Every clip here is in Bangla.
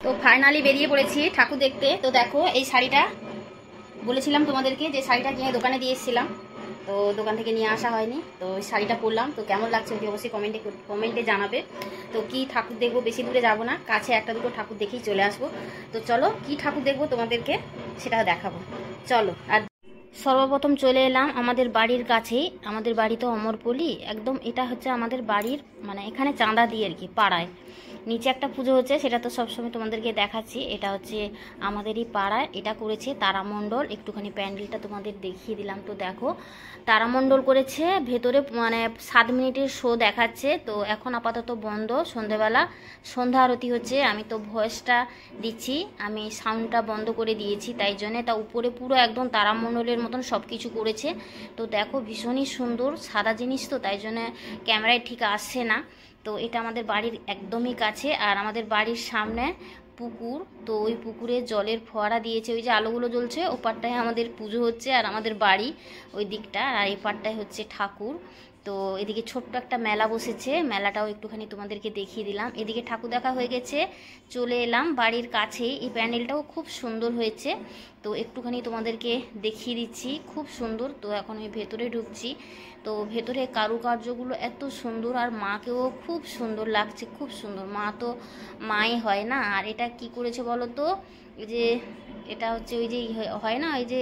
তো ফাইনালি বেরিয়ে পড়েছি ঠাকুর দেখতে। তো দেখো এই শাড়িটা বলেছিলাম তোমাদেরকে যে শাড়িটা কিনে দোকানে দিয়ে এসেছিলাম, তো দোকান থেকে নিয়ে আসা হয়নি। তো ওই শাড়িটা পরলাম, তো কেমন লাগছে ওটি অবশ্যই কমেন্টে জানাবে। তো কি ঠাকুর দেখবো, বেশি দূরে যাব না, কাছে একটা দুটো ঠাকুর দেখেই চলে আসবো। তো চলো কি ঠাকুর দেখবো তোমাদেরকে সেটা দেখাবো, চলো। আর সর্বপ্রথম চলে এলাম আমাদের বাড়ির কাছেই, আমাদের বাড়ি তো অমরপল্লী একদম, এটা হচ্ছে আমাদের বাড়ির মানে এখানে চাঁদা দিয়ে আর কি পাড়ায় নিচে একটা পুজো হচ্ছে, সেটা তো সবসময় তোমাদেরকে দেখাচ্ছি। এটা হচ্ছে আমাদেরই পাড়ায়, এটা করেছে তারামণ্ডল। একটুখানি প্যান্ডেলটা তোমাদের দেখিয়ে দিলাম। তো দেখো তারামণ্ডল করেছে ভেতরে, মানে 7 মিনিটের শো দেখাচ্ছে। তো এখন আপাতত বন্ধ, সন্ধেবেলা সন্ধ্যা আরতি হচ্ছে। আমি তো ভয়েসটা দিচ্ছি, আমি সাউন্ডটা বন্ধ করে দিয়েছি তাই জন্যে। তা উপরে পুরো একদম তারামণ্ডলের মতন সব কিছু করেছে। তো দেখো ভীষণই সুন্দর, সাদা জিনিস তো তাই জন্যে ক্যামেরায় ঠিক আসছে না। তো এটা আমাদের বাড়ির একদমই কাছে, আর আমাদের বাড়ির সামনে পুকুর। তো ওই পুকুরে জলের ফোয়ারা দিয়েছে, ওই যে আলোগুলো জ্বলছে ওপারটায় আমাদের পুজো হচ্ছে, আর আমাদের বাড়ি ওই দিকটা, আর এই পারটায় হচ্ছে ঠাকুর। তো এদিকে ছোট্ট একটা মেলা বসেছে, মেলাটাও একটুখানি তোমাদেরকে দেখিয়ে দিলাম। এদিকে ঠাকুর দেখা হয়ে গেছে, চলে এলাম বাড়ির কাছেই। এই প্যান্ডেলটাও খুব সুন্দর হয়েছে, তো একটুখানি তোমাদেরকে দেখিয়ে দিচ্ছি, খুব সুন্দর। তো এখন আমি ভেতরে ঢুকছি। তো ভেতরে কারুকার্যগুলো এত সুন্দর, আর মাকেও খুব সুন্দর লাগছে, খুব সুন্দর। মা তো মাই হয় না। আর এটা কি করেছে বলো তো, এই যে এটা হচ্ছে ওই যে হয় না, ওই যে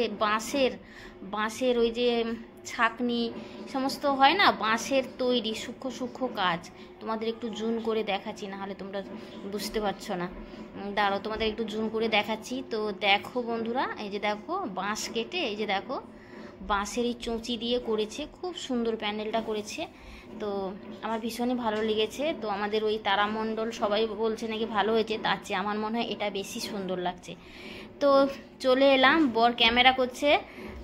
বাঁশের ওই যে ছাকনি সমস্ত হয় না, বাঁশের তৈরি সূক্ষ্ম সূক্ষ্ম কাজ। তোমাদের একটু জুম করে দেখাচ্ছি, না হলে তোমরা বুঝতে পারছো না। দাঁড়াও তোমাদের একটু জুম করে দেখাচ্ছি। তো দেখো বন্ধুরা, এই যে দেখো বাঁশ কেটে, এই যে দেখো বাঁশের এই চুঁচি দিয়ে করেছে, খুব সুন্দর প্যান্ডেলটা করেছে। তো আমার ভীষণই ভালো লেগেছে। তো আমাদের ওই তারামণ্ডল সবাই বলছে নাকি ভালো হয়েছে, তার চেয়ে আমার মনে হয় এটা বেশি সুন্দর লাগছে। তো চলে এলাম, বর ক্যামেরা করছে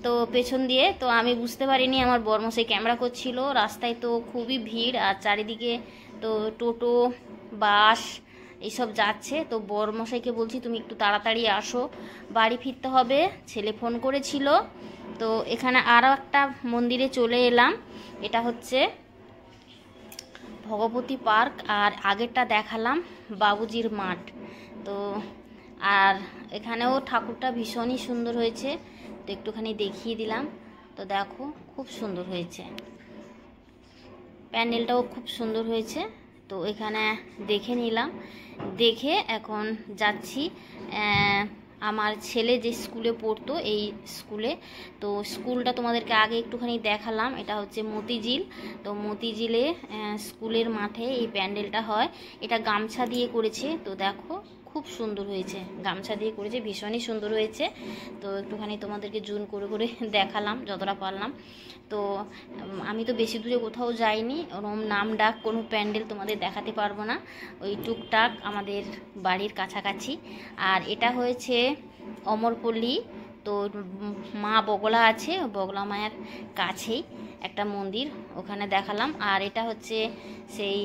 তো পেছন দিয়ে। তো আমি বুঝতে পারিনি আমার বরমশাই ক্যামেরা করছিল। রাস্তায় তো খুবই ভিড়, আর চারিদিকে তো টোটো বাস এইসব যাচ্ছে। তো বরমশাইকে বলছি তুমি একটু তাড়াতাড়ি আসো, বাড়ি ফিরতে হবে, ছেলে ফোন করেছিল। তো এখানে আরও একটা মন্দিরে চলে এলাম, এটা হচ্ছে ভগবতী পার্ক, আর আগেরটা দেখালাম বাবুজির মাঠ। তো আর এখানেও ঠাকুরটা ভীষণই সুন্দর হয়েছে, তো একটুখানি দেখিয়ে দিলাম। তো দেখো খুব সুন্দর হয়েছে, প্যান্ডেলটাও খুব সুন্দর হয়েছে। তো এখানে দেখে নিলাম, দেখে এখন যাচ্ছি আমার ছেলে যে স্কুলে পড়তো এই স্কুলে। তো স্কুলটা তোমাদেরকে আগে একটুখানি দেখালাম, এটা হচ্ছে মতিঝিল। তো মতিঝিলে স্কুলের মাঠে এই প্যান্ডেলটা হয়, এটা গামছা দিয়ে করেছে। তো দেখো খুব সুন্দর হয়েছে, গামছা দিয়ে করেছে, ভীষণই সুন্দর হয়েছে। তো একটুখানি তোমাদেরকে জুম করে করে দেখালাম যতটা পারলাম। তো আমি তো বেশি দূরে কোথাও যাইনি, ওরকম নাম ডাক কোনো প্যান্ডেল তোমাদের দেখাতে পারবো না, ওই টুকটাক আমাদের বাড়ির কাছাকাছি। আর এটা হয়েছে অমরপল্লী। তো মা বগলা আছে, বগলা মায়ের কাছেই একটা মন্দির, ওখানে দেখালাম। আর এটা হচ্ছে সেই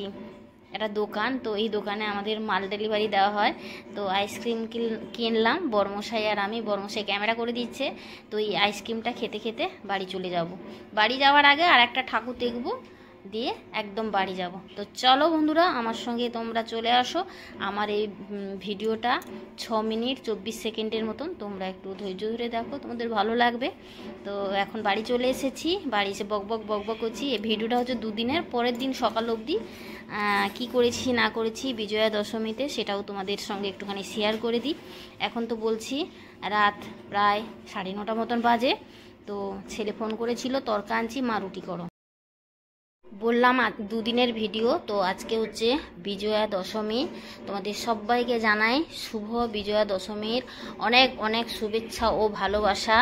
একটা দোকান, তো এই দোকানে আমাদের মাল ডেলিভারি দেওয়া হয়। তো আইসক্রিম কিনলাম বরমশাই আর আমি, বরমশাই ক্যামেরা করে দিচ্ছে। তো এই আইসক্রিমটা খেতে খেতে বাড়ি চলে যাব। বাড়ি যাওয়ার আগে আর একটা ঠাকুর দেখব, দিয়ে একদম বাড়ি যাব। তো চলো বন্ধুরা আমার সঙ্গে তোমরা চলে আসো। আমার এই ভিডিওটা 6 মিনিট 24 সেকেন্ডের মতন, তোমরা একটু ধৈর্য ধরে দেখো, তোমাদের ভালো লাগবে। তো এখন বাড়ি চলে এসেছি, বাড়ি এসে বকবক করছি। এই ভিডিওটা হচ্ছে 2 দিনের, পরের দিন সকাল অবধি কি করেছি না করেছি বিজয়া দশমীতে সেটাও তোমাদের সঙ্গে একটুখানি শেয়ার করে দিই। এখন তো বলছি রাত প্রায় 9:30 মতন বাজে। তো ছেলে ফোন করেছিল, তরকা আনছি, মা রুটি করো। বললাম 2 দিনের ভিডিও। তো আজকে হচ্ছে বিজয়া দশমী, তোমাদের সবাইকে জানাই শুভ বিজয়া দশমীর অনেক অনেক শুভেচ্ছা ও ভালোবাসা।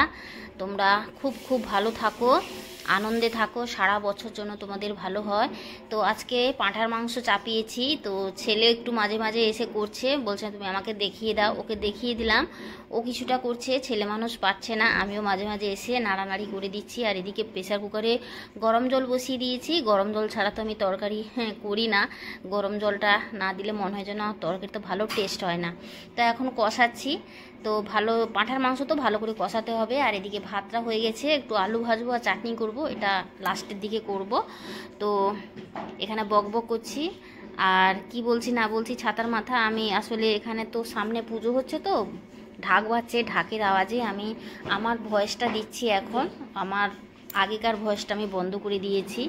তোমরা খুব খুব ভালো থাকো, আনন্দে থাকো, সারা বছর জন্য তোমাদের ভালো হয়। তো আজকে পাঁঠার মাংস চাপিয়েছি। তো ছেলে একটু মাঝে মাঝে এসে করছে, বলছে তুমি আমাকে দেখিয়ে দাও, ওকে দেখিয়ে দিলাম, ও কিছুটা করছে, ছেলে মানুষ পারছে না, আমিও মাঝে মাঝে এসে নাড়ানাড়ি করে দিচ্ছি। আর এদিকে প্রেসার কুকারে গরম জল বসিয়ে দিয়েছি, গরম জল ছাড়া তো আমি তরকারি করি না, গরম জলটা না দিলে মনে হয় যেন তরকারিটা ভালো টেস্ট হয় না। তো এখন কষাচ্ছি, তো ভালো পাঁঠার মাংস তো ভালো করে কষাতে হবে। আর এদিকে ভাতটা হয়ে গেছে, একটু আলু ভাজবো আর চাটনি করব, এটা লাস্টের দিকে করব। তো এখানে বকবক করছি, আর কি বলছি না বলছি ছাতার মাথা, আমি আসলে এখানে তো সামনে পুজো হচ্ছে, তো ঢাক বাজছে, ঢাকের আওয়াজে আমি আমার ভয়েসটা দিচ্ছি এখন। আমার আগেকার ভয়েসটা আমি বন্ধ করে দিয়েছি।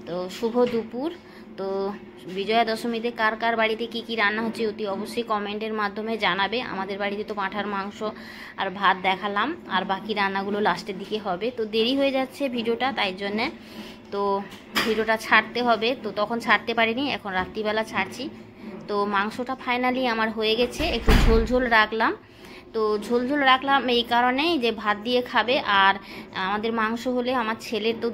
তো শুভ দুপুর। তো বিজয়া দশমীতে কার কার বাড়িতে কি কি রান্না হচ্ছে অতি অবশ্যই কমেন্টের মাধ্যমে জানাবে। আমাদের বাড়িতে তো পাঁঠার মাংস আর ভাত দেখালাম, আর বাকি রান্নাগুলো লাস্টের দিকে হবে। তো দেরি হয়ে যাচ্ছে ভিডিওটা, তাই জন্যে তো ভিডিওটা ছাড়তে হবে, তো তখন ছাড়তে পারিনি, এখন রাত্রিবেলা ছাড়ছি। তো মাংসটা ফাইনালি আমার হয়ে গেছে, একটু ঝোল ঝোল রাখলাম। তো ঝোল ঝোল রাখলাম এই কারণেই যে ভাত দিয়ে খাবে, আর আমাদের মাংস হলে আমার ছেলের তো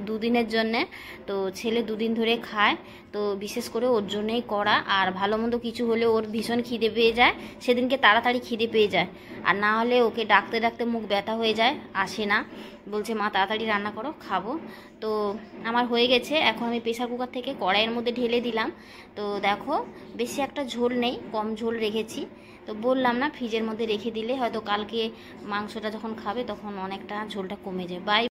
দুদিনের জন্যে, তো ছেলে দুদিন ধরে খায়, তো বিশেষ করে ওর জন্যই করা। আর ভালো মন্দ কিছু হলে ওর ভীষণ খিদে পেয়ে যায়, সেদিনকে তাড়াতাড়ি খিদে পেয়ে যায়, আর না হলে ওকে ডাকতে ডাকতে মুখ ব্যথা হয়ে যায়, আসে না, বলছে মা তাড়াতাড়ি রান্না করো খাবো। তো আমার হয়ে গেছে, এখন আমি প্রেসার কুকার থেকে কড়াইয়ের মধ্যে ঢেলে দিলাম। তো দেখো বেশি একটা ঝোল নেই, কম ঝোল রেখেছি। তো বললাম না, ফ্রিজের মধ্যে রেখে দিলে হয়তো কালকে মাংসটা যখন খাবে তখন অনেকটা ঝোলটা কমে যায়। বাই।